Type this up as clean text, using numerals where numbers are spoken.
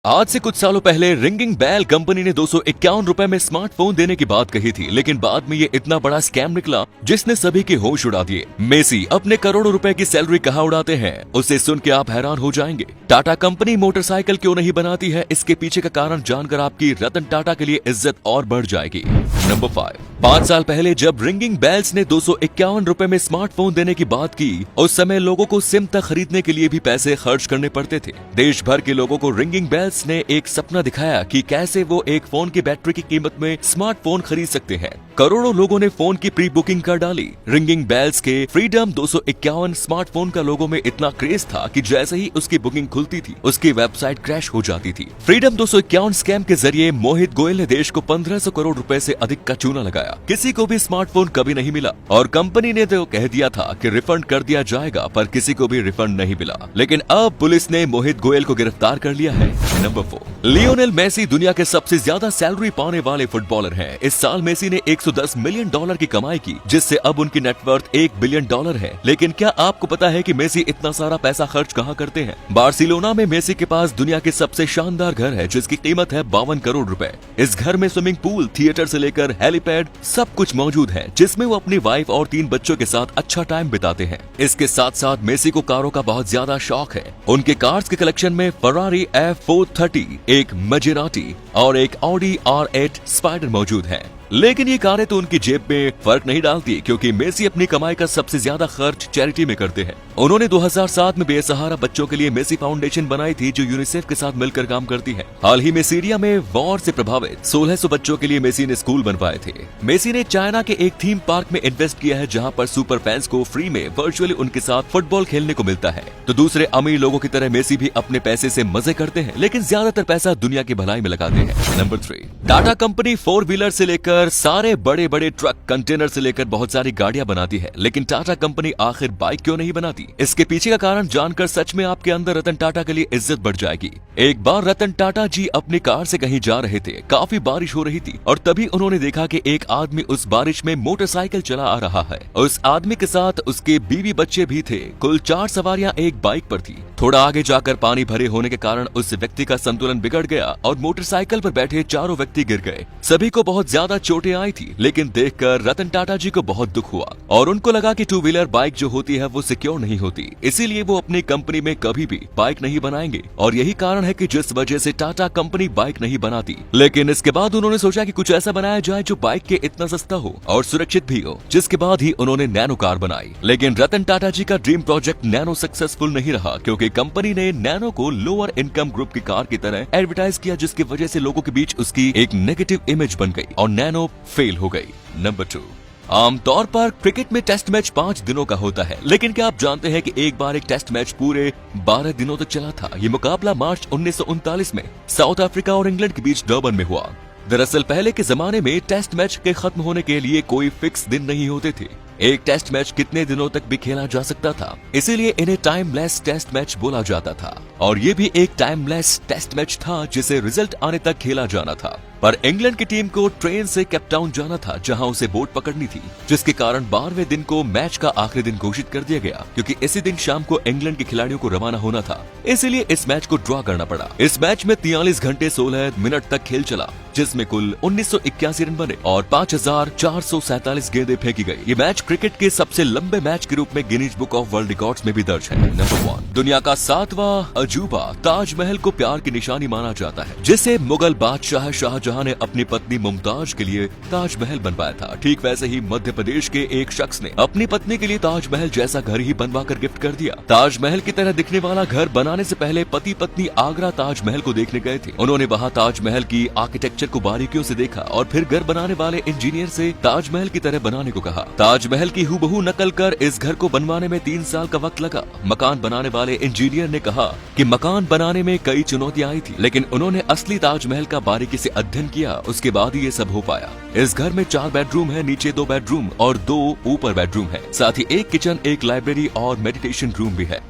आज से कुछ सालों पहले रिंगिंग बेल कंपनी ने 251 रुपए में स्मार्टफोन देने की बात कही थी, लेकिन बाद में ये इतना बड़ा स्कैम निकला जिसने सभी के होश उड़ा दिए। मेसी अपने करोड़ों रुपए की सैलरी कहाँ उड़ाते हैं, उसे सुन के आप हैरान हो जाएंगे। टाटा कंपनी मोटरसाइकिल क्यों नहीं बनाती है, इसके पीछे का कारण जानकर आपकी रतन टाटा के लिए इज्जत और बढ़ जाएगी। नंबर 5। 5 साल पहले जब रिंगिंग बेल्स ने 251 रुपए में स्मार्टफोन देने की बात की, उस समय लोगों को सिम तक खरीदने के लिए भी पैसे खर्च करने पड़ते थे। देश भर के लोगों को रिंगिंग बेल्स ने एक सपना दिखाया कि कैसे वो एक फोन की बैटरी की कीमत में स्मार्टफोन खरीद सकते हैं। करोड़ों लोगों ने फोन की प्री बुकिंग कर डाली। रिंगिंग बेल्स के फ्रीडम 251 स्मार्टफोन का लोगों में इतना क्रेज था कि जैसे ही उसकी बुकिंग खुलती थी, उसकी वेबसाइट क्रैश हो जाती थी। फ्रीडम 251 स्कैम के जरिए मोहित गोयल ने देश को 1500 करोड़ रुपए से अधिक का चूना लगाया। किसी को भी स्मार्टफोन कभी नहीं मिला और कंपनी ने तो कह दिया था कि रिफंड कर दिया जाएगा, पर किसी को भी रिफंड नहीं मिला। लेकिन अब पुलिस ने मोहित गोयल को गिरफ्तार कर लिया है। नंबर 4। लियोनेल मेसी दुनिया के सबसे ज्यादा सैलरी पाने वाले फुटबॉलर हैं। इस साल मेसी ने 110 मिलियन डॉलर की कमाई की, जिससे अब उनकी नेटवर्थ 1 बिलियन डॉलर है। लेकिन क्या आपको पता है कि मेसी इतना सारा पैसा खर्च कहाँ करते हैं? बार्सिलोना में मेसी के पास दुनिया के सबसे शानदार घर है, जिसकी कीमत है 52 करोड़ रुपए। इस घर में स्विमिंग पूल, थिएटर से लेकर हेलीपैड सब कुछ मौजूद है, जिसमें वो अपनी वाइफ और 3 बच्चों के साथ अच्छा टाइम बिताते हैं। इसके साथ साथ मेसी को कारों का बहुत ज्यादा शौक है। उनके कार्स के कलेक्शन में फरारी F430, एक मजेराटी और एक ऑडी R8 स्पाइडर मौजूद है। लेकिन ये कारें तो उनकी जेब में फर्क नहीं डालती, क्योंकि मेसी अपनी कमाई का सबसे ज्यादा खर्च चैरिटी में करते हैं। उन्होंने 2007 में बेसहारा बच्चों के लिए मेसी फाउंडेशन बनाई थी, जो यूनिसेफ के साथ मिलकर काम करती है। हाल ही में सीरिया में वॉर से प्रभावित 1600 बच्चों के लिए मेसी ने स्कूल बनवाए थे। मेसी ने चाइना के एक थीम पार्क में इन्वेस्ट किया है, जहाँ पर सुपर फैंस को फ्री में वर्चुअली उनके साथ फुटबॉल खेलने को मिलता है। तो दूसरे अमीर लोगों की तरह मेसी भी अपने पैसे से मजे करते हैं, लेकिन ज्यादातर पैसा दुनिया की भलाई में लगाते हैं। नंबर 3। टाटा कंपनी 4 व्हीलर से लेकर सारे बड़े बड़े ट्रक, कंटेनर से लेकर बहुत सारी गाड़ियां बनाती है, लेकिन टाटा कंपनी आखिर बाइक क्यों नहीं बनाती? इसके पीछे का कारण जानकर सच में आपके अंदर रतन टाटा के लिए इज्जत बढ़ जाएगी। एक बार रतन टाटा जी अपनी कार से कहीं जा रहे थे, काफी बारिश हो रही थी और तभी उन्होंने देखा कि एक आदमी उस बारिश में मोटरसाइकिल चला आ रहा है। उस आदमी के साथ उसके बीवी बच्चे भी थे। कुल 4 सवारियां एक बाइक पर थी। थोड़ा आगे जाकर पानी भरे होने के कारण उस व्यक्ति का संतुलन बिगड़ गया और मोटरसाइकिल पर बैठे चारों व्यक्ति गिर गए। सभी को बहुत ज्यादा चोटें आई थी, लेकिन देखकर रतन टाटा जी को बहुत दुख हुआ और उनको लगा कि 2 व्हीलर बाइक जो होती है वो सिक्योर नहीं होती, इसीलिए वो अपनी कंपनी में कभी भी बाइक नहीं बनाएंगे। और यही कारण है कि जिस वजह से टाटा कंपनी बाइक नहीं बनाती। लेकिन इसके बाद उन्होंने सोचा कि कुछ ऐसा बनाया जाए जो बाइक के इतना सस्ता हो और सुरक्षित भी हो, जिसके बाद ही उन्होंने नैनो कार बनाई। लेकिन रतन टाटा जी का ड्रीम प्रोजेक्ट नैनो सक्सेसफुल नहीं रहा, क्योंकि कंपनी ने नैनो को लोअर इनकम ग्रुप की कार की तरह एडवर्टाइज किया, जिसकी वजह से लोगों के बीच उसकी एक नेगेटिव इमेज बन गई और नैनो फेल हो गई। नंबर 2। आमतौर पर क्रिकेट में टेस्ट मैच 5 दिनों का होता है, लेकिन क्या आप जानते हैं कि एक बार एक टेस्ट मैच पूरे 12 दिनों तक चला था? ये मुकाबला मार्च 1939 में साउथ अफ्रीका और इंग्लैंड के बीच डर्बन में हुआ। दरअसल पहले के जमाने में टेस्ट मैच के खत्म होने के लिए कोई फिक्स दिन नहीं होते थे। एक टेस्ट मैच कितने दिनों तक भी खेला जा सकता था, इसीलिए इन्हें टाइमलेस टेस्ट मैच बोला जाता था। और ये भी एक टाइमलेस टेस्ट मैच था, जिसे रिजल्ट आने तक खेला जाना था। पर इंग्लैंड की टीम को ट्रेन से केप टाउन जाना था, जहां उसे बोट पकड़नी थी, जिसके कारण 12वें दिन को मैच का आखिरी दिन घोषित कर दिया गया, क्योंकि इसी दिन शाम को इंग्लैंड के खिलाड़ियों को रवाना होना था। इसीलिए इस मैच को ड्रॉ करना पड़ा। इस मैच में 43 घंटे 16 मिनट तक खेल चला, जिसमें कुल 1981 रन बने और 5447 गेंदें फेंकी गई। ये मैच क्रिकेट के सबसे लंबे मैच के रूप में Guinness book of world records में भी दर्ज है। नंबर 1। दुनिया का 7वां अजूबा ताजमहल को प्यार की निशानी माना जाता है, जिसे मुगल बादशाह शाहजहां ने अपनी पत्नी मुमताज के लिए ताजमहल बनवाया था। ठीक वैसे ही मध्य प्रदेश के एक शख्स ने अपनी पत्नी के लिए ताजमहल जैसा घर ही बनवा कर गिफ्ट कर दिया। ताजमहल की तरह दिखने वाला घर बनाने से पहले पति पत्नी आगरा ताजमहल को देखने गए थे। उन्होंने वहाँ ताजमहल की आर्किटेक्चर को बारीकियों से देखा और फिर घर बनाने वाले इंजीनियर से ताजमहल की तरह बनाने को कहा। ताजमहल की हूबहू नकल कर इस घर को बनवाने में 3 साल का वक्त लगा। मकान बनाने वाले इंजीनियर ने कहा कि मकान बनाने में कई चुनौतियां आई थी, लेकिन उन्होंने असली ताजमहल का बारीकी से अध्ययन किया, उसके बाद ही ये सब हो पाया। इस घर में 4 बेडरूम है, नीचे 2 बेडरूम और 2 ऊपर बेडरूम है। साथ ही एक किचन, एक लाइब्रेरी और मेडिटेशन रूम भी है।